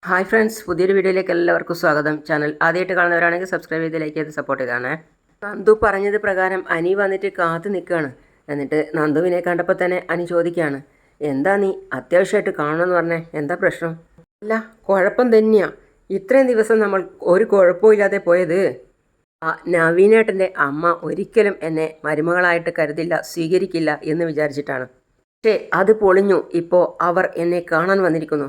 Hi friends, പുതിയൊരു വീഡിയോയിലേക്ക് എല്ലാവർക്കും സ്വാഗതം. ചാനൽ ആദ്യമായിട്ട് കാണുന്നവരാണെങ്കിൽ സബ്സ്ക്രൈബ് ചെയ്ത് ലൈക്ക് ചെയ്ത് സപ്പോർട്ട് ചെയ്താണ്. നന്ദു പറഞ്ഞത് പ്രകാരം അനി വന്നിട്ട് കാത്തു നിൽക്കുകയാണ്. എന്നിട്ട് നന്ദുവിനെ കണ്ടപ്പോൾ തന്നെ അനി ചോദിക്കുകയാണ്, എന്താ നീ അത്യാവശ്യമായിട്ട് കാണണമെന്ന് പറഞ്ഞേ, എന്താ പ്രശ്നം? അല്ല, കുഴപ്പം തന്നെയാ. ഇത്രയും ദിവസം നമ്മൾ ഒരു കുഴപ്പമില്ലാതെ പോയത് ആ നവീനേട്ടൻ്റെ അമ്മ ഒരിക്കലും എന്നെ മരുമകളായിട്ട് കരുതില്ല, സ്വീകരിക്കില്ല എന്ന് വിചാരിച്ചിട്ടാണ്. പക്ഷേ അത് പൊളിഞ്ഞു. ഇപ്പോൾ അവർ എന്നെ കാണാൻ വന്നിരിക്കുന്നു.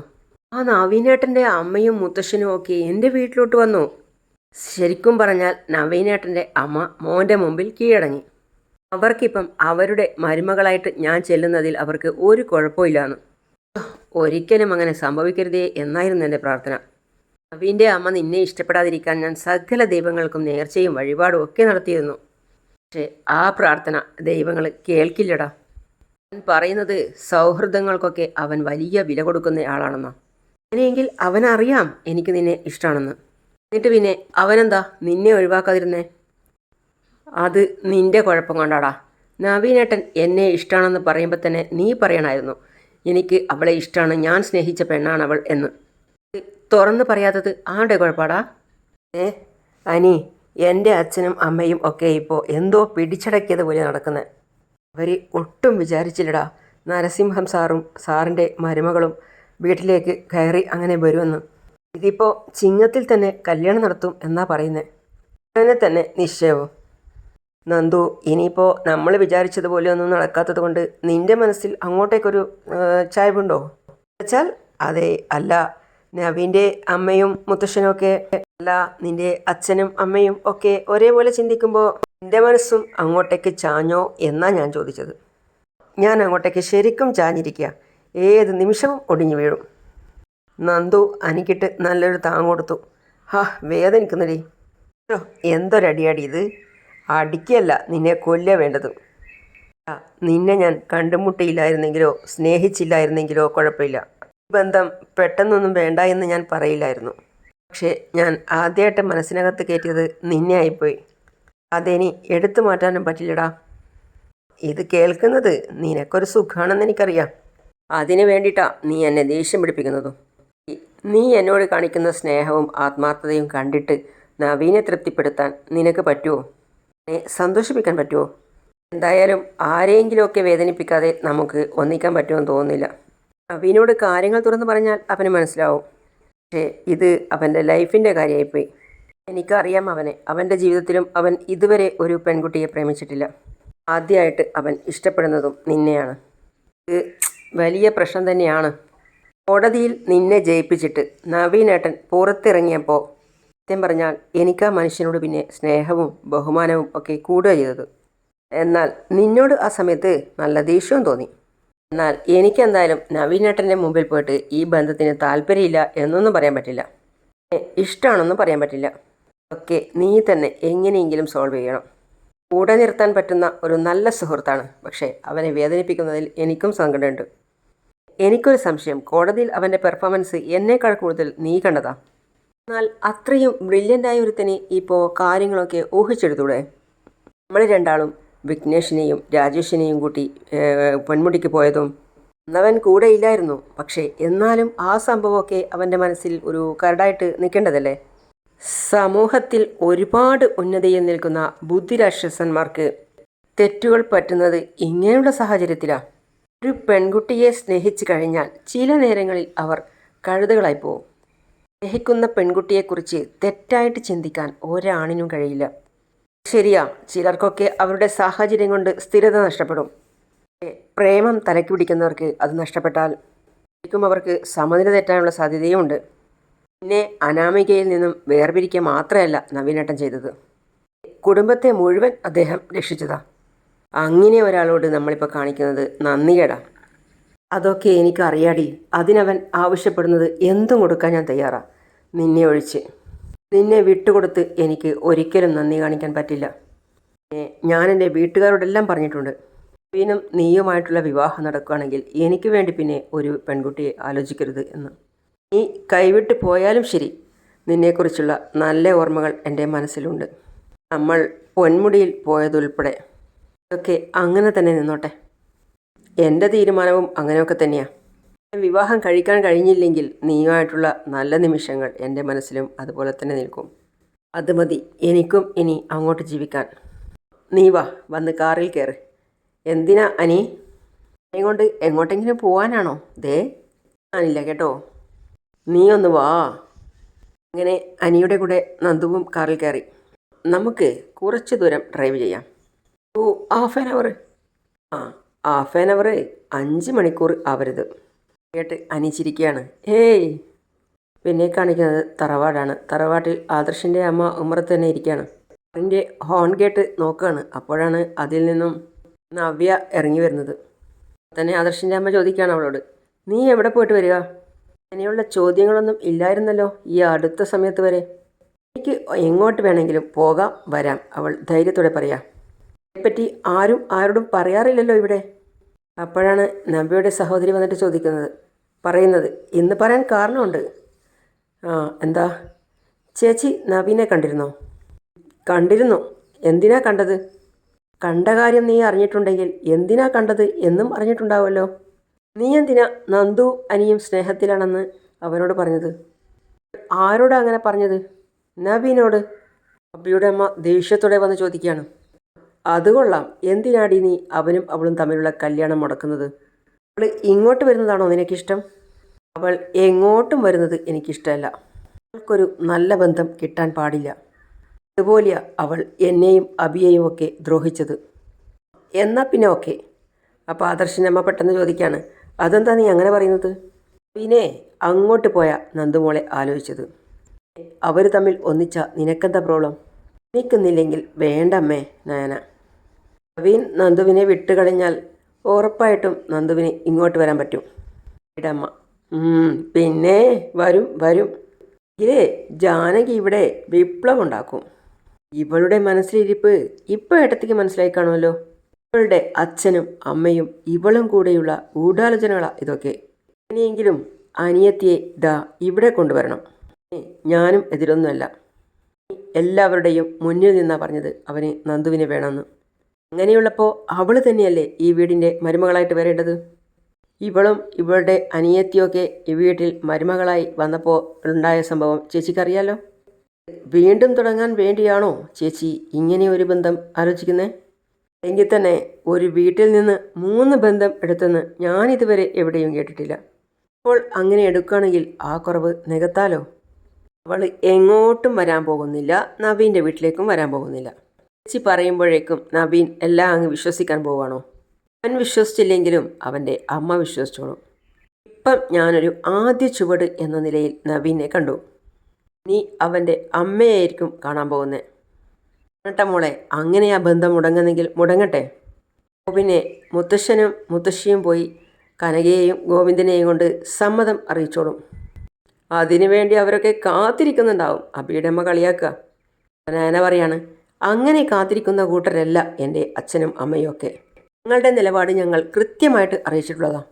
ആ നവീനേട്ടൻ്റെ അമ്മയും മുത്തശ്ശനും ഒക്കെ എൻ്റെ വീട്ടിലോട്ട് വന്നു. ശരിക്കും പറഞ്ഞാൽ നവീനേട്ടൻ്റെ അമ്മ മോൻ്റെ മുമ്പിൽ കീഴടങ്ങി. അവർക്കിപ്പം അവരുടെ മരുമകളായിട്ട് ഞാൻ ചെല്ലുന്നതിൽ അവർക്ക് ഒരു കുഴപ്പമില്ലാന്ന്. ഒരിക്കലും അങ്ങനെ സംഭവിക്കരുതേ എന്നായിരുന്നു എൻ്റെ പ്രാർത്ഥന. നവീൻ്റെ അമ്മ നിന്നെ ഇഷ്ടപ്പെടാതിരിക്കാൻ ഞാൻ സകല ദൈവങ്ങൾക്കും നേർച്ചയും വഴിപാടും ഒക്കെ നടത്തിയിരുന്നു. പക്ഷേ ആ പ്രാർത്ഥന ദൈവങ്ങൾ കേൾക്കില്ലടാ. അവൻ പറയുന്നത് സൗഹൃദങ്ങൾക്കൊക്കെ അവൻ വലിയ വില കൊടുക്കുന്ന ആളാണെന്നോ. അങ്ങനെയെങ്കിൽ അവനറിയാം എനിക്ക് നിന്നെ ഇഷ്ടമാണെന്ന്. എന്നിട്ട് പിന്നെ അവനെന്താ നിന്നെ ഒഴിവാക്കാതിരുന്നേ? അത് നിന്റെ കുഴപ്പം കൊണ്ടാടാ. നവീനേട്ടൻ എന്നെ ഇഷ്ടമാണെന്ന് പറയുമ്പോൾ തന്നെ നീ പറയണമായിരുന്നു എനിക്ക് അവളെ ഇഷ്ടമാണ്, ഞാൻ സ്നേഹിച്ച പെണ്ണാണ് അവൾ എന്ന്. തുറന്ന് പറയാത്തത് ആരുടെ കുഴപ്പമാടാ? അനി, എൻ്റെ അച്ഛനും അമ്മയും ഒക്കെ ഇപ്പോൾ എന്തോ പിടിച്ചടക്കിയത് പോലെ നടക്കുന്നത്. അവർ ഒട്ടും വിചാരിച്ചില്ലടാ നരസിംഹം സാറിൻ്റെ മരുമകളും വീട്ടിലേക്ക് കയറി അങ്ങനെ വരുമെന്ന്. ഇതിപ്പോൾ ചിങ്ങത്തിൽ തന്നെ കല്യാണം നടത്തും എന്നാ പറയുന്നത്. അങ്ങനെ തന്നെ നിശ്ചയവും. നന്ദു, ഇനിയിപ്പോൾ നമ്മൾ വിചാരിച്ചതുപോലെ ഒന്നും നടക്കാത്തത് കൊണ്ട് നിൻ്റെ മനസ്സിൽ അങ്ങോട്ടേക്കൊരു ചായ്വുണ്ടോ വെച്ചാൽ? അതെ, അല്ല, നവീൻ്റെ അമ്മയും മുത്തശ്ശനും ഒക്കെ അല്ല, നിൻ്റെ അച്ഛനും അമ്മയും ഒക്കെ ഒരേപോലെ ചിന്തിക്കുമ്പോൾ നിൻ്റെ മനസ്സും അങ്ങോട്ടേക്ക് ചാഞ്ഞോ എന്നാ ഞാൻ ചോദിച്ചത്. ഞാൻ അങ്ങോട്ടേക്ക് ശരിക്കും ചാഞ്ഞിരിക്കുക, ഏത് നിമിഷവും ഒടിഞ്ഞു വീഴും. നന്ദു അനിക്കിട്ട് നല്ലൊരു താങ്ങ് കൊടുത്തു. വേദനിക്കുന്നടി. എന്തൊരടിയാടി ഇത്. അടിക്കല്ല, നിന്നെ കൊല്ല വേണ്ടത്. നിന്നെ ഞാൻ കണ്ടുമുട്ടിയില്ലായിരുന്നെങ്കിലോ സ്നേഹിച്ചില്ലായിരുന്നെങ്കിലോ കുഴപ്പമില്ല. ഈ ബന്ധം പെട്ടെന്നൊന്നും വേണ്ട എന്ന് ഞാൻ പറയില്ലായിരുന്നു. പക്ഷേ ഞാൻ ആദ്യമായിട്ട് മനസ്സിനകത്ത് കയറ്റിയത് നിന്നെ ആയിപ്പോയി. അതെനി എടുത്തു മാറ്റാനും പറ്റില്ലടാ. ഇത് കേൾക്കുന്നത് നിനക്കൊരു സുഖമാണെന്ന് എനിക്കറിയാം. അതിനു വേണ്ടിയിട്ടാണ് നീ എന്നെ ദേഷ്യം പിടിപ്പിക്കുന്നതും. നീ എന്നോട് കാണിക്കുന്ന സ്നേഹവും ആത്മാർത്ഥതയും കണ്ടിട്ട് നവീനെ തൃപ്തിപ്പെടുത്താൻ നിനക്ക് പറ്റുമോ? സന്തോഷിപ്പിക്കാൻ പറ്റുമോ? എന്തായാലും ആരെയെങ്കിലുമൊക്കെ വേദനിപ്പിക്കാതെ നമുക്ക് ഒന്നിക്കാൻ പറ്റുമെന്ന് തോന്നുന്നില്ല. നവീനോട് കാര്യങ്ങൾ തുറന്ന് പറഞ്ഞാൽ അവന് മനസ്സിലാവും. പക്ഷേ ഇത് അവൻ്റെ ലൈഫിൻ്റെ കാര്യമായിപ്പോയി. എനിക്കറിയാം അവനെ. അവൻ്റെ ജീവിതത്തിലും അവൻ ഇതുവരെ ഒരു പെൺകുട്ടിയെ പ്രേമിച്ചിട്ടില്ല. ആദ്യമായിട്ട് അവൻ ഇഷ്ടപ്പെടുന്നതും നിന്നെയാണ്. ഇത് വലിയ പ്രശ്നം തന്നെയാണ്. കോടതിയിൽ നിന്നെ ജയിപ്പിച്ചിട്ട് നവീനേട്ടൻ പുറത്തിറങ്ങിയപ്പോൾ സത്യം പറഞ്ഞാൽ എനിക്ക് ആ മനുഷ്യനോട് പിന്നെ സ്നേഹവും ബഹുമാനവും ഒക്കെ കൂടുക ചെയ്തത്. എന്നാൽ നിന്നോട് ആ സമയത്ത് നല്ല ദേഷ്യവും തോന്നി. എന്നാൽ എനിക്കെന്തായാലും നവീനേട്ടൻ്റെ മുമ്പിൽ പോയിട്ട് ഈ ബന്ധത്തിന് താല്പര്യമില്ല എന്നൊന്നും പറയാൻ പറ്റില്ല, ഇഷ്ടമാണെന്നും പറയാൻ പറ്റില്ല. ഒക്കെ നീ തന്നെ എങ്ങനെയെങ്കിലും സോൾവ് ചെയ്യണം. കൂടെ നിർത്താൻ പറ്റുന്ന ഒരു നല്ല സുഹൃത്താണ്, പക്ഷേ അവനെ വേദനിപ്പിക്കുന്നതിൽ എനിക്കും സങ്കടമുണ്ട്. എനിക്കൊരു സംശയം, കോടതിയിൽ അവൻ്റെ പെർഫോമൻസ് എന്നേക്കാൾ കൂടുതൽ നീ കണ്ടതാ. എന്നാൽ അത്രയും ബ്രില്യൻ്റായ ഒരുത്തനെ ഇപ്പോൾ കാര്യങ്ങളൊക്കെ ഊഹിച്ചെടുത്തൂടെ? നമ്മൾ രണ്ടാളും വിഘ്നേഷിനെയും രാജേഷിനെയും കൂട്ടി പൊന്മുടിക്ക് പോയതും അന്നവൻ കൂടെ ഇല്ലായിരുന്നു. പക്ഷേ എന്നാലും ആ സംഭവമൊക്കെ അവൻ്റെ മനസ്സിൽ ഒരു കരടായിട്ട് നിൽക്കേണ്ടതല്ലേ? സമൂഹത്തിൽ ഒരുപാട് ഉന്നതിയിൽ നിൽക്കുന്ന ബുദ്ധിരാക്ഷസന്മാർക്ക് തെറ്റുകൾ പറ്റുന്നത് ഇങ്ങനെയുള്ള സാഹചര്യത്തിലാണ്. ഒരു പെൺകുട്ടിയെ സ്നേഹിച്ചു കഴിഞ്ഞാൽ ചില നേരങ്ങളിൽ അവർ കഴുതകളായി പോവും. സ്നേഹിക്കുന്ന പെൺകുട്ടിയെക്കുറിച്ച് തെറ്റായിട്ട് ചിന്തിക്കാൻ ഒരാണിനും കഴിയില്ല. ശരിയാ, ചിലർക്കൊക്കെ അവരുടെ സാഹചര്യം കൊണ്ട് സ്ഥിരത നഷ്ടപ്പെടും. പ്രേമം തലയ്ക്ക് പിടിക്കുന്നവർക്ക് അത് നഷ്ടപ്പെട്ടാൽ ശരിക്കും അവർക്ക് സമനില തെറ്റാനുള്ള സാധ്യതയുമുണ്ട്. പിന്നെ അനാമികയിൽ നിന്നും വേർപിരിക്കുക മാത്രമല്ല നവീനേട്ടൻ ചെയ്തത്, കുടുംബത്തെ മുഴുവൻ അദ്ദേഹം രക്ഷിച്ചതാ. അങ്ങനെ ഒരാളോട് നമ്മളിപ്പോൾ കാണിക്കുന്നത് നന്ദികേടാ. അതൊക്കെ എനിക്കറിയാടി. അതിനവൻ ആവശ്യപ്പെടുന്നത് എന്തും കൊടുക്കാൻ ഞാൻ തയ്യാറാ, നിന്നെ ഒഴിച്ച്. നിന്നെ വിട്ടുകൊടുത്ത് എനിക്ക് ഒരിക്കലും നന്ദി കാണിക്കാൻ പറ്റില്ല. ഞാൻ എൻ്റെ വീട്ടുകാരോടെല്ലാം പറഞ്ഞിട്ടുണ്ട്, നവീനും നീയുമായിട്ടുള്ള വിവാഹം നടക്കുകയാണെങ്കിൽ എനിക്ക് വേണ്ടി പിന്നെ ഒരു പെൺകുട്ടിയെ ആലോചിക്കരുത് എന്ന്. നീ കൈവിട്ട് പോയാലും ശരി, നിന്നെക്കുറിച്ചുള്ള നല്ല ഓർമ്മകൾ എൻ്റെ മനസ്സിലുണ്ട്. നമ്മൾ പൊന്മുടിയിൽ പോയതുൾപ്പെടെ. ഇതൊക്കെ അങ്ങനെ തന്നെ നിന്നോട്ടെ. എൻ്റെ തീരുമാനവും അങ്ങനെയൊക്കെ തന്നെയാണ്. വിവാഹം കഴിക്കാൻ കഴിഞ്ഞില്ലെങ്കിൽ നീയുമായിട്ടുള്ള നല്ല നിമിഷങ്ങൾ എൻ്റെ മനസ്സിലും അതുപോലെ തന്നെ നിൽക്കും. അത് മതി എനിക്കും ഇനി അങ്ങോട്ട് ജീവിക്കാൻ. നീ വാ, വന്ന് കാറിൽ കയറ്. എന്തിനാ അനി? എന്നെ കൊണ്ട് എങ്ങോട്ടെങ്കിലും പോവാനാണോ? ദേ ഞാനില്ല കേട്ടോ, നീ ഒന്ന് വാ. അങ്ങനെ അനിയുടെ കൂടെ നന്ദുവും കാറിൽ കയറി. നമുക്ക് കുറച്ച് ദൂരം ഡ്രൈവ് ചെയ്യാം. ഓ, ഹാഫ് ആൻ അവർ. ആ, ഹാഫ് ആൻ അവർ, 5 മണിക്കൂർ ആവരുത് കേട്ട് അനിച്ചിരിക്കുകയാണ്. ഏയ്, പിന്നെ കാണിക്കുന്നത് തറവാടാണ്. തറവാട്ടിൽ ആദർശിൻ്റെ അമ്മ ഉമ്മറത്ത് തന്നെ ഇരിക്കുകയാണ്. അതിൻ്റെ ഹോൺ കേട്ട് നോക്കുകയാണ്. അപ്പോഴാണ് അതിൽ നിന്നും നവ്യ ഇറങ്ങി വരുന്നത്. തന്നെ ആദർശിൻ്റെ അമ്മ ചോദിക്കുകയാണ് അവളോട്, നീ എവിടെ പോയിട്ട് വരിക? അങ്ങനെയുള്ള ചോദ്യങ്ങളൊന്നും ഇല്ലായിരുന്നല്ലോ ഈ അടുത്ത സമയത്ത് വരെ. എനിക്ക് എങ്ങോട്ട് വേണമെങ്കിലും പോകാം വരാം, അവൾ ധൈര്യത്തോടെ പറയാം. അതേപ്പറ്റി ആരും ആരോടും പറയാറില്ലല്ലോ ഇവിടെ. അപ്പോഴാണ് നവ്യയുടെ സഹോദരി വന്നിട്ട് പറയുന്നത്, ഇന്ന് പറയാൻ കാരണമുണ്ട്. ആ, എന്താ? ചേച്ചി നവീനെ കണ്ടിരുന്നോ? കണ്ടിരുന്നു. എന്തിനാ കണ്ടത്? കണ്ട കാര്യം നീ അറിഞ്ഞിട്ടുണ്ടെങ്കിൽ എന്തിനാ കണ്ടത് എന്നും അറിഞ്ഞിട്ടുണ്ടാവുമല്ലോ. നീ എന്തിനാ നന്ദു അനിയും സ്നേഹത്തിലാണെന്ന് അവനോട് പറഞ്ഞത്? ആരോടാ അങ്ങനെ പറഞ്ഞത്? നവീനോട്. അബിയുടെ അമ്മ ദേഷ്യത്തോടെ വന്ന് ചോദിക്കുകയാണ്. അത് കൊള്ളാം, എന്തിനാടി നീ അവനും അവളും തമ്മിലുള്ള കല്യാണം മുടക്കുന്നത്? അവൾ ഇങ്ങോട്ട് വരുന്നതാണോ നിനക്കിഷ്ടം? അവൾ എങ്ങോട്ടും വരുന്നത് എനിക്കിഷ്ടമല്ല. അവൾക്കൊരു നല്ല ബന്ധം കിട്ടാൻ പാടില്ല. അതുപോലെയാ അവൾ എന്നെയും അബിയെയും ഒക്കെ ദ്രോഹിച്ചത്. എന്നാൽ പിന്നെ ഓക്കെ. അപ്പോൾ ആദർശിനമ്മ പെട്ടെന്ന് ചോദിക്കുകയാണ്, അതെന്താ നീ അങ്ങനെ പറയുന്നത്? പിന്നെ അങ്ങോട്ട് പോയ നന്ദുമോളെ ആലോചിച്ചത്. അവർ തമ്മിൽ ഒന്നിച്ച നിനക്കെന്താ പ്രോബ്ലം? നിൽക്കുന്നില്ലെങ്കിൽ വേണ്ടമ്മേ നയന. നവീൻ നന്ദുവിനെ വിട്ടുകളഞ്ഞാൽ ഉറപ്പായിട്ടും നന്ദുവിന് ഇങ്ങോട്ട് വരാൻ പറ്റും. ഇടമ്മ, പിന്നെ വരും വരും. ഇല്ലേ, ജാനകി ഇവിടെ വിപ്ലവം ഉണ്ടാക്കും. ഇവളുടെ മനസ്സിലിരിപ്പ് ഇപ്പോൾ ഏട്ടത്തിക്ക് മനസ്സിലായി കാണുമല്ലോ. ഇവളുടെ അച്ഛനും അമ്മയും ഇവളും കൂടെയുള്ള ഗൂഢാലോചനകളാ ഇതൊക്കെ. ഇനിയെങ്കിലും അനിയത്തിയെ ദാ ഇവിടെ കൊണ്ടുവരണം. ഞാനും എതിരൊന്നുമല്ല. എല്ലാവരുടെയും മുന്നിൽ നിന്നാ പറഞ്ഞത് അവന് നന്ദുവിനെ വേണമെന്ന്. അങ്ങനെയുള്ളപ്പോൾ അവൾ തന്നെയല്ലേ ഈ വീടിൻ്റെ മരുമകളായിട്ട് വരേണ്ടത്. ഇവളും ഇവളുടെ അനിയത്തിയൊക്കെ ഈ വീട്ടിൽ മരുമകളായി വന്നപ്പോൾ ഉണ്ടായ സംഭവം ചേച്ചിക്കറിയാലോ. വീണ്ടും തുടങ്ങാൻ വേണ്ടിയാണോ ചേച്ചി ഇങ്ങനെ ഒരു ബന്ധം ആലോചിക്കുന്നത്? എങ്കിൽ തന്നെ ഒരു വീട്ടിൽ നിന്ന് 3 ബന്ധം എടുത്തെന്ന് ഞാനിതുവരെ എവിടെയും കേട്ടിട്ടില്ല. അപ്പോൾ അങ്ങനെ എടുക്കുകയാണെങ്കിൽ ആ കുറവ് നികത്താലോ. അവൾ എങ്ങോട്ടും വരാൻ പോകുന്നില്ല, നവീൻ്റെ വീട്ടിലേക്കും വരാൻ പോകുന്നില്ല. ചേച്ചി പറയുമ്പോഴേക്കും നവീൻ എല്ലാം അങ്ങ് വിശ്വസിക്കാൻ പോവുകയാണോ? അവൻ വിശ്വസിച്ചില്ലെങ്കിലും അവൻ്റെ അമ്മ വിശ്വസിച്ചോളും. ഇപ്പം ഞാനൊരു ആദ്യ ചുവട് എന്ന നിലയിൽ നവീനെ കണ്ടു. നീ അവൻ്റെ അമ്മയായിരിക്കും കാണാൻ പോകുന്നത്. എന്നിട്ട മോളെ, അങ്ങനെ ആ ബന്ധം മുടങ്ങുന്നെങ്കിൽ മുടങ്ങട്ടെ. പിന്നെ മുത്തശ്ശനും മുത്തശ്ശിയും പോയി കനകയെയും ഗോവിന്ദനെയും കൊണ്ട് സമ്മതം അറിയിച്ചോളും. അതിനുവേണ്ടി അവരൊക്കെ കാത്തിരിക്കുന്നുണ്ടാവും. അബിയുടെ അമ്മ കളിയാക്കുക. നയന പറയാണ്, അങ്ങനെ കാത്തിരിക്കുന്ന കൂട്ടരല്ല എൻ്റെ അച്ഛനും അമ്മയും ഒക്കെ. ഞങ്ങളുടെ നിലപാട് ഞങ്ങൾ കൃത്യമായിട്ട് അറിയിച്ചിട്ടുള്ളതാണ്.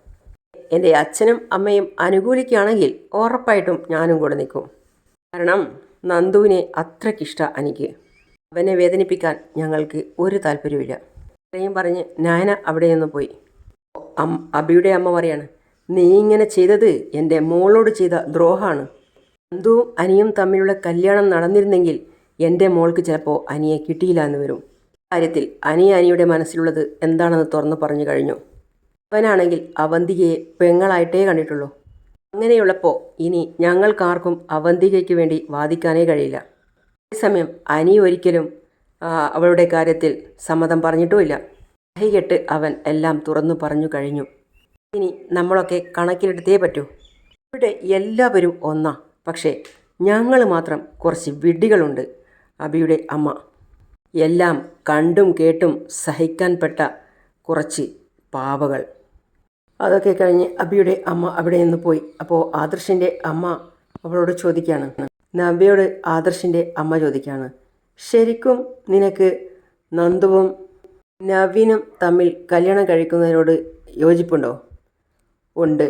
എൻ്റെ അച്ഛനും അമ്മയും അനുകൂലിക്കുകയാണെങ്കിൽ ഉറപ്പായിട്ടും ഞാനും കൂടെ നിൽക്കും. കാരണം നന്ദുവിനെ അത്രയ്ക്കിഷ്ടമാണ് എനിക്ക്. അവനെ വേദനിപ്പിക്കാൻ ഞങ്ങൾക്ക് ഒരു താല്പര്യമില്ല. ഇത്രയും പറഞ്ഞ് നയന അവിടെ നിന്ന് പോയി. അബിയുടെ അമ്മ പറയാണ്, നീ ഇങ്ങനെ ചെയ്തത് എൻ്റെ മോളോട് ചെയ്ത ദ്രോഹമാണ്. നന്ദുവും അനിയും തമ്മിലുള്ള കല്യാണം നടന്നിരുന്നെങ്കിൽ എൻ്റെ മോൾക്ക് ചിലപ്പോൾ അനിയെ കിട്ടിയില്ല എന്ന് വരും. കാര്യത്തിൽ അനിയുടെ മനസ്സിലുള്ളത് എന്താണെന്ന് തുറന്നു പറഞ്ഞു കഴിഞ്ഞു. അവനാണെങ്കിൽ അവന്തികയെ പെങ്ങളായിട്ടേ കണ്ടിട്ടുള്ളൂ. അങ്ങനെയുള്ളപ്പോൾ ഇനി ഞങ്ങൾക്കാർക്കും അവന്തികയ്ക്ക് വേണ്ടി വാദിക്കാനേ കഴിയില്ല. അതേസമയം അനി ഒരിക്കലും അവളുടെ കാര്യത്തിൽ സമ്മതം പറഞ്ഞിട്ടുമില്ല. കെട്ട് അവൻ എല്ലാം തുറന്നു പറഞ്ഞു കഴിഞ്ഞു. ഇനി നമ്മളൊക്കെ കണക്കിലെടുത്തേ പറ്റൂ. ഇവിടെ എല്ലാവരും ഒന്നാ, പക്ഷേ ഞങ്ങൾ മാത്രം കുറച്ച് വിഡ്ഢികളുണ്ട്. അബിയുടെ അമ്മ. എല്ലാം കണ്ടും കേട്ടും സഹിക്കാൻപ്പെട്ട കുറച്ച് പാവകൾ. അതൊക്കെ കഴിഞ്ഞ് അബിയുടെ അമ്മ അവിടെ നിന്ന് പോയി. അപ്പോൾ ആദർശിൻ്റെ അമ്മ അവളോട് ചോദിക്കുകയാണ്, നവ്യയോട് ആദർശിൻ്റെ അമ്മ ചോദിക്കുകയാണ്, ശരിക്കും നിനക്ക് നന്ദുവും നവീനും തമ്മിൽ കല്യാണം കഴിക്കുന്നതിനോട് യോജിപ്പുണ്ടോ? ഉണ്ട്.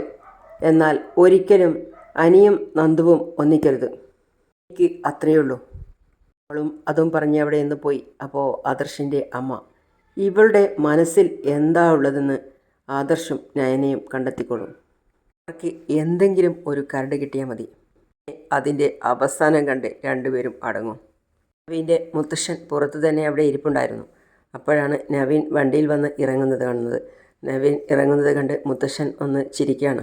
എന്നാൽ ഒരിക്കലും അനിയും നന്ദുവും ഒന്നിക്കരുത്. എനിക്ക് അത്രയേ ഉള്ളൂ. അവളും അതും പറഞ്ഞ് അവിടെ നിന്ന് പോയി. അപ്പോൾ ആദർശിൻ്റെ അമ്മ, ഇവളുടെ മനസ്സിൽ എന്താ ഉള്ളതെന്ന് ആദർശും നയനയും കണ്ടെത്തിക്കോളും. അവർക്ക് എന്തെങ്കിലും ഒരു കരട് കിട്ടിയാൽ മതി. അതിൻ്റെ അവസാനം കണ്ട് രണ്ടുപേരും അടങ്ങും. നവീൻ്റെ മുത്തശ്ശൻ പുറത്തു തന്നെ അവിടെ ഇരിപ്പുണ്ടായിരുന്നു. അപ്പോഴാണ് നവീൻ വണ്ടിയിൽ വന്ന് ഇറങ്ങുന്നത് കാണുന്നത്. നവീൻ ഇറങ്ങുന്നത് കണ്ട് മുത്തശ്ശൻ ഒന്ന് ചിരിക്കുകയാണ്.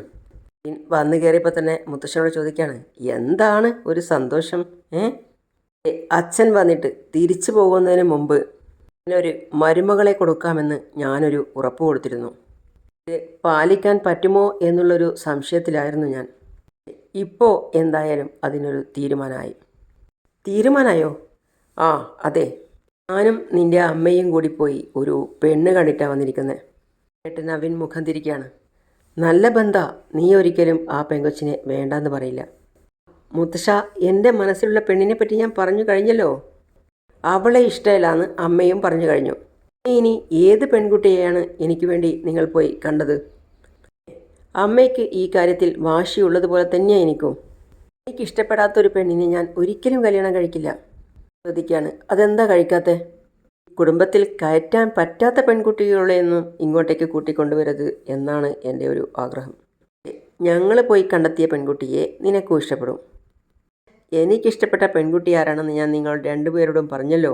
നവീൻ വന്നു കയറിയപ്പോൾ തന്നെ മുത്തശ്ശനോട് ചോദിക്കുകയാണ്, എന്താണ് ഒരു സന്തോഷം? അച്ഛൻ വന്നിട്ട് തിരിച്ചു പോകുന്നതിന് മുമ്പ് ഒരു മരുമകളെ കൊടുക്കാമെന്ന് ഞാനൊരു ഉറപ്പ് കൊടുത്തിരുന്നു. ഇത് പാലിക്കാൻ പറ്റുമോ എന്നുള്ളൊരു സംശയത്തിലായിരുന്നു ഞാൻ. ഇപ്പോൾ എന്തായാലും അതിനൊരു തീരുമാനമായോ? ആ അതെ, ഞാനും നിൻ്റെ അമ്മയും കൂടി പോയി ഒരു പെണ്ണ് കണ്ടിട്ടാണ് വന്നിരിക്കുന്നത്. കേട്ട് നവീൻ മുഖം തിരിക്കുകയാണ്. നല്ല ബന്ധാ, നീ ഒരിക്കലും ആ പെങ്കൊച്ചിനെ വേണ്ടാന്ന് പറയില്ല. മുത്തശ്ശ, എൻ്റെ മനസ്സിലുള്ള പെണ്ണിനെ പറ്റി ഞാൻ പറഞ്ഞു കഴിഞ്ഞല്ലോ. അവളെ ഇഷ്ടമില്ലാന്ന് അമ്മയും പറഞ്ഞു കഴിഞ്ഞു. ഇനി ഏത് പെൺകുട്ടിയെയാണ് എനിക്ക് വേണ്ടി നിങ്ങൾ പോയി കണ്ടത്? അമ്മയ്ക്ക് ഈ കാര്യത്തിൽ വാശിയുള്ളതുപോലെ തന്നെയാണ് എനിക്കും. എനിക്കിഷ്ടപ്പെടാത്തൊരു പെണ്ണിനെ ഞാൻ ഒരിക്കലും കല്യാണം കഴിക്കില്ല. ചോദിക്കുകയാണ്, അതെന്താ കഴിക്കാത്തത്? കുടുംബത്തിൽ കയറ്റാൻ പറ്റാത്ത പെൺകുട്ടികളെയൊന്നും ഇങ്ങോട്ടേക്ക് കൂട്ടിക്കൊണ്ടുവരരുത് എന്നാണ് എൻ്റെ ഒരു ആഗ്രഹം. ഞങ്ങൾ പോയി കണ്ടെത്തിയ പെൺകുട്ടിയെ നിനക്കും ഇഷ്ടപ്പെടും. എനിക്കിഷ്ടപ്പെട്ട പെൺകുട്ടി ആരാണെന്ന് ഞാൻ നിങ്ങൾ രണ്ടുപേരോടും പറഞ്ഞല്ലോ.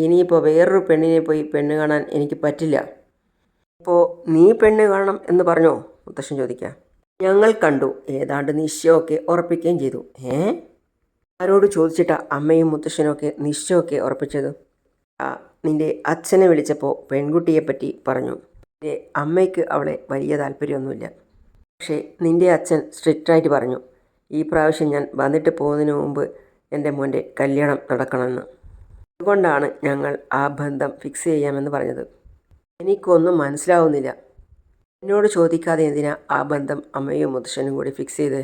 ഇനിയിപ്പോൾ വേറൊരു പെണ്ണിനെ പോയി പെണ്ണ് കാണാൻ എനിക്ക് പറ്റില്ല. ഇപ്പോൾ നീ പെണ്ണ് കാണണം എന്ന് പറഞ്ഞോ? മുത്തശ്ശൻ ചോദിക്കുക. ഞങ്ങൾ കണ്ടു, ഏതാണ്ട് നിശ്ചയമൊക്കെ ഉറപ്പിക്കുകയും ചെയ്തു. ആരോട് ചോദിച്ചിട്ടാ അമ്മയും മുത്തശ്ശനൊക്കെ നിശ്ചയമൊക്കെ ഉറപ്പിച്ചത്? നിൻ്റെ അച്ഛനെ വിളിച്ചപ്പോൾ പെൺകുട്ടിയെപ്പറ്റി പറഞ്ഞു. നിൻ്റെ അമ്മയ്ക്ക് അവളെ വലിയ താല്പര്യമൊന്നുമില്ല. പക്ഷേ നിൻ്റെ അച്ഛൻ സ്ട്രിക്റ്റായിട്ട് പറഞ്ഞു, ഈ പ്രാവശ്യം ഞാൻ വന്നിട്ട് പോകുന്നതിന് മുമ്പ് എൻ്റെ മോൻ്റെ കല്യാണം നടക്കണമെന്ന്. അതുകൊണ്ടാണ് ഞങ്ങൾ ആ ബന്ധം ഫിക്സ് ചെയ്യാമെന്ന് പറഞ്ഞത്. എനിക്കൊന്നും മനസ്സിലാവുന്നില്ല. എന്നോട് ചോദിക്കാതെ എന്തിനാ ആ ബന്ധം അമ്മയും മുത്തശ്ശനും കൂടി ഫിക്സ് ചെയ്ത്?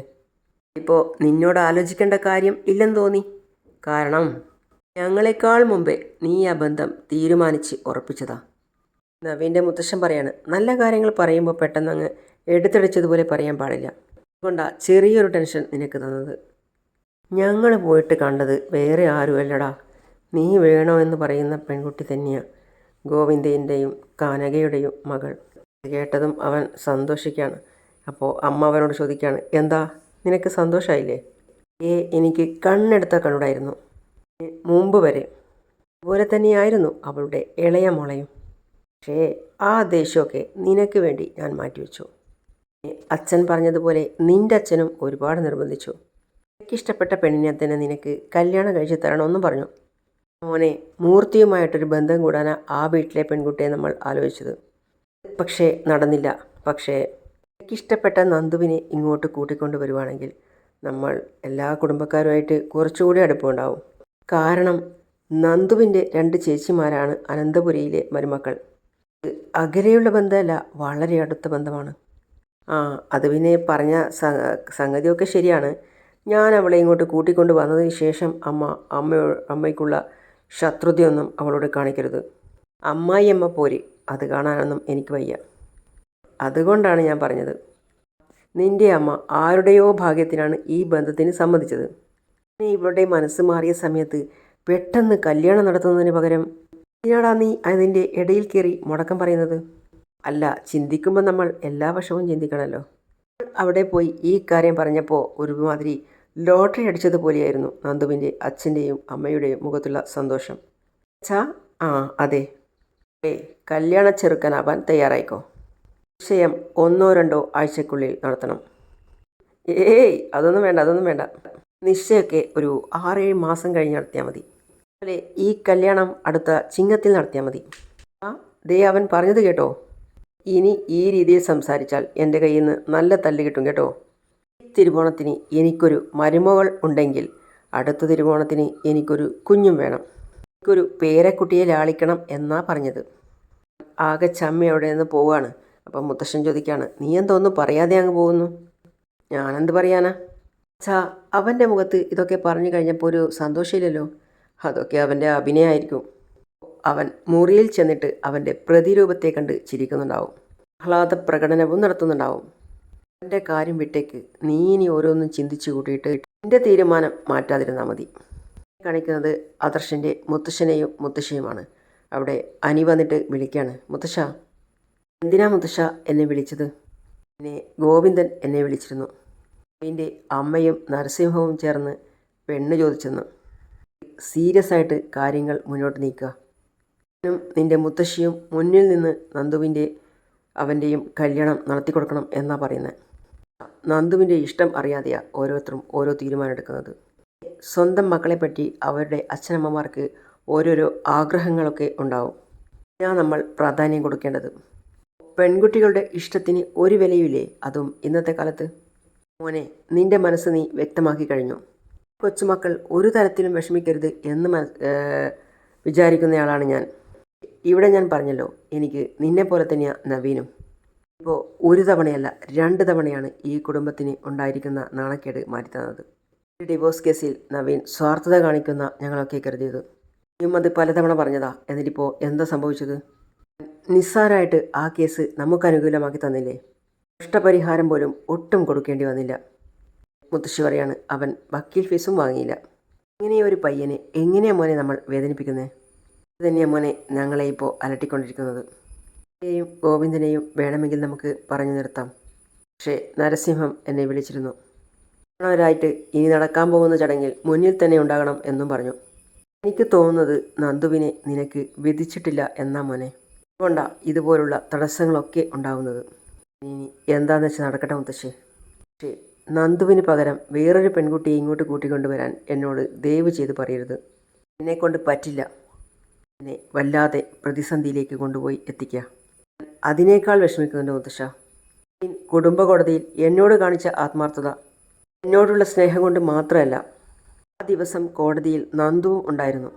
ഇപ്പോൾ നിന്നോട് ആലോചിക്കേണ്ട കാര്യം ഇല്ലെന്ന് തോന്നി. കാരണം ഞങ്ങളെക്കാൾ മുമ്പേ നീ ആ ബന്ധം തീരുമാനിച്ച് ഉറപ്പിച്ചതാ. നവീൻ്റെ മുത്തശ്ശൻ പറയാണ്, നല്ല കാര്യങ്ങൾ പറയുമ്പോൾ പെട്ടെന്ന് അങ്ങ് എടുത്തടിച്ചതുപോലെ പറയാൻ പാടില്ല. അതുകൊണ്ടാണ് ചെറിയൊരു ടെൻഷൻ നിനക്ക് തന്നത്. ഞങ്ങൾ പോയിട്ട് കണ്ടത് വേറെ ആരുമല്ലടാ, നീ വേണമെന്ന് പറയുന്ന പെൺകുട്ടി തന്നെയാണ്, ഗോവിന്ദേൻ്റെയും കാനകയുടെയും മകൾ. കേട്ടതും അവൻ സന്തോഷിക്കുകയാണ്. അപ്പോൾ അമ്മ അവനോട് ചോദിക്കുകയാണ്, എന്താ നിനക്ക് സന്തോഷമായില്ലേ? എനിക്ക് കണ്ണെടുത്താൽ കണ്ടുകൂടായിരുന്നു. മുമ്പ് വരെ അതുപോലെ തന്നെയായിരുന്നു അവളുടെ ഇളയ മോളയും. പക്ഷേ ആ ദേഷ്യമൊക്കെ നിനക്ക് വേണ്ടി ഞാൻ മാറ്റിവെച്ചു. അച്ഛൻ പറഞ്ഞതുപോലെ നിൻ്റെ അച്ഛനും ഒരുപാട് നിർബന്ധിച്ചു. എനിക്കിഷ്ടപ്പെട്ട പെണ്ണിനെ തന്നെ നിനക്ക് കല്യാണം കഴിച്ച് തരണമെന്നും പറഞ്ഞു. മോനെ, മൂർത്തിയുമായിട്ടൊരു ബന്ധം കൂടാനാണ് ആ വീട്ടിലെ പെൺകുട്ടിയെ നമ്മൾ ആലോചിച്ചത്. പക്ഷേ നടന്നില്ല. പക്ഷേ എനിക്കിഷ്ടപ്പെട്ട നന്ദുവിനെ ഇങ്ങോട്ട് കൂട്ടിക്കൊണ്ട് വരുവാണെങ്കിൽ നമ്മൾ എല്ലാ കുടുംബക്കാരുമായിട്ട് കുറച്ചുകൂടി അടുപ്പമുണ്ടാവും. കാരണം നന്ദുവിൻ്റെ 2 ചേച്ചിമാരാണ് അനന്തപുരിയിലെ മരുമക്കൾ. അകലെയുള്ള ബന്ധമല്ല, വളരെ അടുത്ത ബന്ധമാണ്. അത് പിന്നെ പറഞ്ഞ സംഗതിയൊക്കെ ശരിയാണ്. ഞാൻ അവളെ ഇങ്ങോട്ട് കൂട്ടിക്കൊണ്ട് വന്നതിന് ശേഷം അമ്മയ്ക്കുള്ള ശത്രുതയൊന്നും അവളോട് കാണിക്കരുത്. അമ്മായിയമ്മ പോര്, അത് കാണാനൊന്നും എനിക്ക് വയ്യ. അതുകൊണ്ടാണ് ഞാൻ പറഞ്ഞത്. നിൻ്റെ അമ്മ ആരുടെയോ ഭാഗ്യത്തിനാണ് ഈ ബന്ധത്തിന് സമ്മതിച്ചത്. ഇവളുടെ മനസ്സ് മാറിയ സമയത്ത് പെട്ടെന്ന് കല്യാണം നടത്തുന്നതിന് പകരം ഇതിനാടാ നീ അതിൻ്റെ ഇടയിൽ കയറി മുടക്കം പറയുന്നത്? അല്ല, ചിന്തിക്കുമ്പോൾ നമ്മൾ എല്ലാ വശവും ചിന്തിക്കണമല്ലോ. അവിടെ പോയി ഈ കാര്യം പറഞ്ഞപ്പോൾ ഒരുമാതിരി ലോട്ടറി അടിച്ചതുപോലെയായിരുന്നു നന്ദുവിൻ്റെ അച്ഛൻ്റെയും അമ്മയുടെയും മുഖത്തുള്ള സന്തോഷം. അതെ, കല്യാണ ചെറുക്കനാവാൻ തയ്യാറായിക്കോ. നിശ്ചയം 1-2 ആഴ്ചക്കുള്ളിൽ നടത്തണം. അതൊന്നും വേണ്ട. നിശ്ചയമൊക്കെ ഒരു 6-7 മാസം കഴിഞ്ഞ് നടത്തിയാൽ മതി. അതുപോലെ ഈ കല്യാണം അടുത്ത ചിങ്ങത്തിൽ നടത്തിയാൽ മതി. അവൻ പറഞ്ഞത് കേട്ടോ. ഇനി ഈ രീതിയിൽ സംസാരിച്ചാൽ എൻ്റെ കയ്യിൽ നിന്ന് നല്ല തല്ല് കിട്ടും കേട്ടോ. തിരുവോണത്തിന് എനിക്കൊരു മരുമകൾ ഉണ്ടെങ്കിൽ അടുത്ത തിരുവോണത്തിന് എനിക്കൊരു കുഞ്ഞും വേണം. എനിക്കൊരു പേരക്കുട്ടിയെ ലാളിക്കണം എന്നാ പറഞ്ഞത്. ആകെ ചമ്മ അവിടെ നിന്ന് പോവുകയാണ്. അപ്പം മുത്തശ്ശൻ ചോദിക്കുകയാണ്, നീ എന്തോന്നും പറയാതെ അങ്ങ് പോകുന്നു? ഞാനെന്ത് പറയാനാ? അവൻ്റെ മുഖത്ത് ഇതൊക്കെ പറഞ്ഞു കഴിഞ്ഞപ്പോൾ ഒരു സന്തോഷമില്ലല്ലോ. അതൊക്കെ അവൻ്റെ അഭിനയമായിരിക്കും. അവൻ മുറിയിൽ ചെന്നിട്ട് അവൻ്റെ പ്രതിരൂപത്തെ കണ്ട് ചിരിക്കുന്നുണ്ടാവും, ആഹ്ലാദ പ്രകടനവും നടത്തുന്നുണ്ടാവും. അവൻ്റെ കാര്യം വിട്ടേക്ക്, നീ ഇനി ഓരോന്നും ചിന്തിച്ചു കൂട്ടിയിട്ട് എൻ്റെ തീരുമാനം മാറ്റാതിരുന്നാൽ മതി. കാണിക്കുന്നത് ആദർശിൻ്റെ മുത്തശ്ശനെയും മുത്തശ്ശിയുമാണ്. അവിടെ അനി വന്നിട്ട് വിളിക്കുകയാണ്, മുത്തശ്ശ. എന്തിനാ മുത്തശ്ശ എന്നെ വിളിച്ചത്? പിന്നെ ഗോവിന്ദൻ എന്നെ വിളിച്ചിരുന്നു. എൻ്റെ അമ്മയും നരസിംഹവും ചേർന്ന് പെണ്ണ് ചോദിച്ചെന്ന്. സീരിയസ് ആയിട്ട് കാര്യങ്ങൾ മുന്നോട്ട് നീക്കുക. ഞാനും നിൻ്റെ മുത്തശ്ശിയും മുന്നിൽ നിന്ന് അവൻ്റെയും കല്യാണം നടത്തിക്കൊടുക്കണം എന്നാണ് പറയുന്നത്. നന്ദുവിൻ്റെ ഇഷ്ടം അറിയാതെയാണ് ഓരോരുത്തരും ഓരോ തീരുമാനം എടുക്കുന്നത്. സ്വന്തം മക്കളെപ്പറ്റി അവരുടെ അച്ഛനമ്മമാർക്ക് ഓരോരോ ആഗ്രഹങ്ങളൊക്കെ ഉണ്ടാവും. നമ്മൾ പ്രാധാന്യം കൊടുക്കേണ്ടത്. പെൺകുട്ടികളുടെ ഇഷ്ടത്തിന് ഒരു വിലയുമില്ലേ, അതും ഇന്നത്തെ കാലത്ത്. മോനെ, നിൻ്റെ മനസ്സ് നീ വ്യക്തമാക്കി കഴിഞ്ഞു. കൊച്ചുമക്കൾ ഒരു തരത്തിലും വിഷമിക്കരുത് എന്ന് വിചാരിക്കുന്നയാളാണ് ഞാൻ. ഇവിടെ ഞാൻ പറഞ്ഞല്ലോ, എനിക്ക് നിന്നെപ്പോലെ തന്നെയാണ് നവീനും. ഇപ്പോൾ ഒരു തവണയല്ല 2 തവണയാണ് ഈ കുടുംബത്തിന് ഉണ്ടായിരിക്കുന്ന നാണക്കേട് മാറ്റിത്തന്നത്. ഡിവോഴ്സ് കേസിൽ നവീൻ സ്വാർത്ഥത കാണിക്കുന്ന ഞങ്ങളൊക്കെ കരുതിയത്. ഇനിയും അത് പലതവണ പറഞ്ഞതാ. എന്നിട്ടിപ്പോൾ എന്താ സംഭവിച്ചത്? നിസ്സാരമായിട്ട് ആ കേസ് നമുക്ക് അനുകൂലമാക്കി തന്നില്ലേ. നഷ്ടപരിഹാരം പോലും ഒട്ടും കൊടുക്കേണ്ടി വന്നില്ല. മുത്തശ്ശി പറയാണ്, അവൻ വക്കീൽ ഫീസും വാങ്ങിയില്ല. ഇങ്ങനെയൊരു പയ്യനെ എങ്ങനെയാണ് മോനെ നമ്മൾ വേദനിപ്പിക്കുന്നത്? ഇത് തന്നെയാണ് മോനെ ഞങ്ങളെ ഇപ്പോൾ അലട്ടിക്കൊണ്ടിരിക്കുന്നത്. ഗോവിന്ദനെയും വേണമെങ്കിൽ നമുക്ക് പറഞ്ഞു നിർത്താം. പക്ഷേ നരസിംഹം എന്നെ വിളിച്ചിരുന്നു. ായിട്ട് ഇനി നടക്കാൻ പോകുന്ന ചടങ്ങിൽ മുന്നിൽ തന്നെ ഉണ്ടാകണം എന്നും പറഞ്ഞു. എനിക്ക് തോന്നുന്നത് നന്ദുവിനെ നിനക്ക് വിധിച്ചിട്ടില്ല എന്നാ മോനെ. അതുകൊണ്ടാണ് ഇതുപോലുള്ള തടസ്സങ്ങളൊക്കെ ഉണ്ടാവുന്നത്. ഇനി എന്താണെന്ന് വെച്ചാൽ നടക്കട്ടെ മുത്തശ്ശി. പക്ഷേ നന്ദുവിന് പകരം വേറൊരു പെൺകുട്ടിയെ ഇങ്ങോട്ട് കൂട്ടിക്കൊണ്ടുവരാൻ എന്നോട് ദയവ് ചെയ്ത് പറയരുത്. എന്നെക്കൊണ്ട് പറ്റില്ല. എന്നെ വല്ലാതെ പ്രതിസന്ധിയിലേക്ക് കൊണ്ടുപോയി എത്തിക്കുക. അതിനേക്കാൾ വിഷമിക്കുന്നുണ്ട് മുത്തശ്ശ. കുടുംബ കോടതിയിൽ എന്നോട് കാണിച്ച ആത്മാർത്ഥത, എന്നോടുള്ള സ്നേഹം കൊണ്ട് മാത്രമല്ല, ആ ദിവസം കോടതിയിൽ നന്ദുവും ഉണ്ടായിരുന്നു.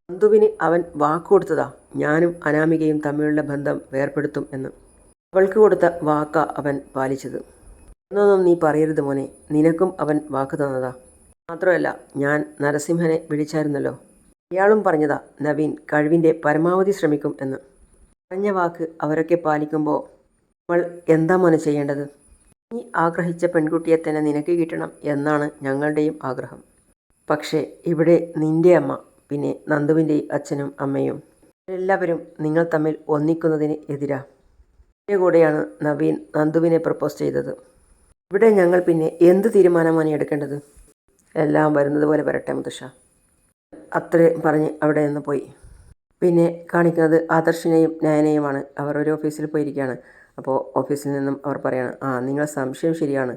നന്ദുവിന് അവൻ വാക്കുകൊടുത്തതാ, ഞാനും അനാമികയും തമ്മിലുള്ള ബന്ധം വേർപെടുത്തും എന്ന്. അവൾക്ക് കൊടുത്ത വാക്കാ അവൻ പാലിച്ചത്. എന്നൊന്നും നീ പറയരുത് മോനെ, നിനക്കും അവൻ വാക്ക് തന്നതാ. മാത്രമല്ല, ഞാൻ നരസിംഹനെ വിളിച്ചായിരുന്നല്ലോ. അയാളും പറഞ്ഞതാ നവീൻ കഴിവിൻ്റെ പരമാവധി ശ്രമിക്കും എന്ന്. പറഞ്ഞ വാക്ക് അവരൊക്കെ പാലിക്കുമ്പോൾ നമ്മൾ എന്താ മോനെ ചെയ്യേണ്ടത്? നീ ആഗ്രഹിച്ച പെൺകുട്ടിയെ തന്നെ നിനക്ക് കിട്ടണം എന്നാണ് ഞങ്ങളുടെയും ആഗ്രഹം. പക്ഷേ ഇവിടെ നിൻ്റെ അമ്മ, പിന്നെ നന്ദുവിൻ്റെ അച്ഛനും അമ്മയും എല്ലാവരും നിങ്ങൾ തമ്മിൽ ഒന്നിക്കുന്നതിന് എതിരാ. എൻ്റെ കൂടെയാണ് നവീൻ നന്ദുവിനെ പ്രപ്പോസ് ചെയ്തത്. ഇവിടെ ഞങ്ങൾ പിന്നെ എന്ത് തീരുമാനമാണ് എടുക്കേണ്ടത്? എല്ലാം വരുന്നത് പോലെ വരട്ടെ മുത്തശ്ശ. അത്രയും പറഞ്ഞ് അവിടെ നിന്ന് പോയി. പിന്നെ കാണിക്കുന്നത് ആദർശിനെയും നയനയുമാണ്. അവർ ഒരു ഓഫീസിൽ പോയിരിക്കുകയാണ്. അപ്പോൾ ഓഫീസിൽ നിന്നും അവർ പറയാണ്, നിങ്ങൾ സംശയം ശരിയാണ്.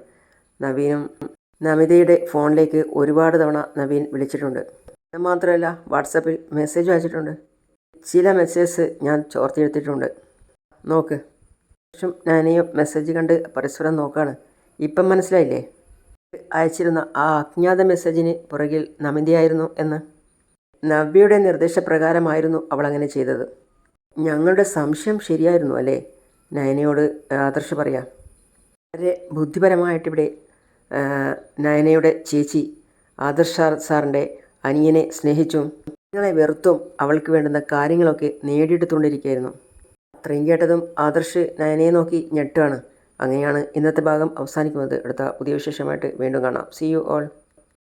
നവീനും നമിതയുടെ ഫോണിലേക്ക് ഒരുപാട് തവണ നവീൻ വിളിച്ചിട്ടുണ്ട്. മാത്രമല്ല വാട്സാപ്പിൽ മെസ്സേജ് അയച്ചിട്ടുണ്ട്. ചില മെസ്സേജസ് ഞാൻ ചോർത്തിയെടുത്തിട്ടുണ്ട്. നോക്ക്. ശേഷം നയനയും മെസ്സേജ് കണ്ട് പരസ്പരം നോക്കുകയാണ്. ഇപ്പം മനസ്സിലായില്ലേ അയച്ചിരുന്ന ആ അജ്ഞാത മെസ്സേജിന് പുറകിൽ നമിതയായിരുന്നു എന്ന്? നവ്യയുടെ നിർദ്ദേശപ്രകാരമായിരുന്നു അവൾ അങ്ങനെ ചെയ്തത്. ഞങ്ങളുടെ സംശയം ശരിയായിരുന്നു അല്ലേ? നയനയോട് ആദർശ് പറയാം. വളരെ ബുദ്ധിപരമായിട്ടിവിടെ നയനയുടെ ചേച്ചി ആദർശ് സാറിൻ്റെ അനിയനെ സ്നേഹിച്ചും നിങ്ങളെ വെറുത്തും അവൾക്ക് വേണ്ടുന്ന കാര്യങ്ങളൊക്കെ നേടിയെടുത്തുകൊണ്ടിരിക്കുകയായിരുന്നു. അത്രയും കേട്ടതും ആദർശ് നയനയെ നോക്കി ഞെട്ടുകയാണ്. അങ്ങനെയാണ് ഇന്നത്തെ ഭാഗം അവസാനിക്കുന്നത്. അടുത്ത പുതിയ വിശേഷമായിട്ട് വീണ്ടും കാണാം. See you all.